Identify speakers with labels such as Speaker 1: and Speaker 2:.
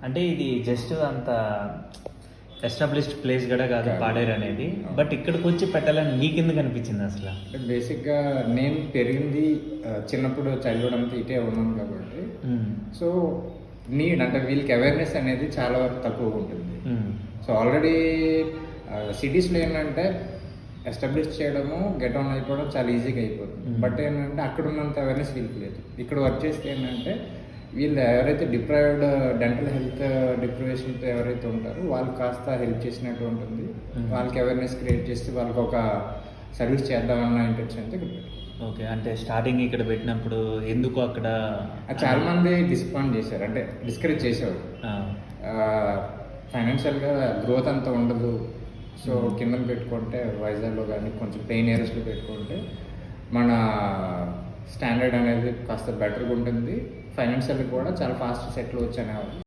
Speaker 1: అంటే ఇది జస్ట్ అంత ఎస్టాబ్లిష్డ్ ప్లేస్ కూడా కాదు పాడేరు అనేది, బట్ ఇక్కడికి వచ్చి పెట్టాలని నీకెందుకు అనిపించింది అసలు?
Speaker 2: అంటే బేసిక్గా నేను పెరిగింది చిన్నప్పుడు చైల్డ్హుడ్ అంతా ఇటే ఉన్నాను కాబట్టి, సో నీడ్ అంటే వీళ్ళకి అవేర్నెస్ అనేది చాలా వరకు తక్కువగా ఉంటుంది. సో ఆల్రెడీ సిటీస్లో ఏంటంటే ఎస్టాబ్లిష్ చేయడము, గెట్ ఆన్ అయిపోవడం చాలా ఈజీగా అయిపోతుంది. బట్ ఏంటంటే అక్కడ ఉన్నంత అవేర్నెస్ వీళ్ళకి లేదు. ఇక్కడ వర్క్ చేస్తే ఏంటంటే వీళ్ళు ఎవరైతే డిప్రైవ్డ్ డెంటల్ హెల్త్ డిప్రైవేషన్తో ఎవరైతే ఉంటారో వాళ్ళు కాస్త హెల్ప్ చేసినట్టు ఉంటుంది. వాళ్ళకి అవేర్నెస్ క్రియేట్ చేసి వాళ్ళకి ఒక సర్వీస్ చేద్దామన్న ఇంటెన్షన్తో ఇక్కడ పెట్టారు.
Speaker 1: ఓకే, అంటే స్టార్టింగ్ ఇక్కడ పెట్టినప్పుడు ఎందుకు అక్కడ
Speaker 2: చాలా మంది డిసప్పాయింట్ చేశారు, అంటే డిస్కరేజ్ చేసేవారు. ఫైనాన్షియల్గా గ్రోత్ అంతా ఉండదు, సో కింద పెట్టుకుంటే వైజాగ్లో కానీ కొంచెం ప్లెయిన్ ఏరియాస్లో పెట్టుకుంటే మన స్టాండర్డ్ అనేది కాస్త బెటర్గా ఉంటుంది, ఫైనాన్షియల్గా కూడా చాలా ఫాస్ట్ సెటిల్ వచ్చి అనేవాళ్ళు.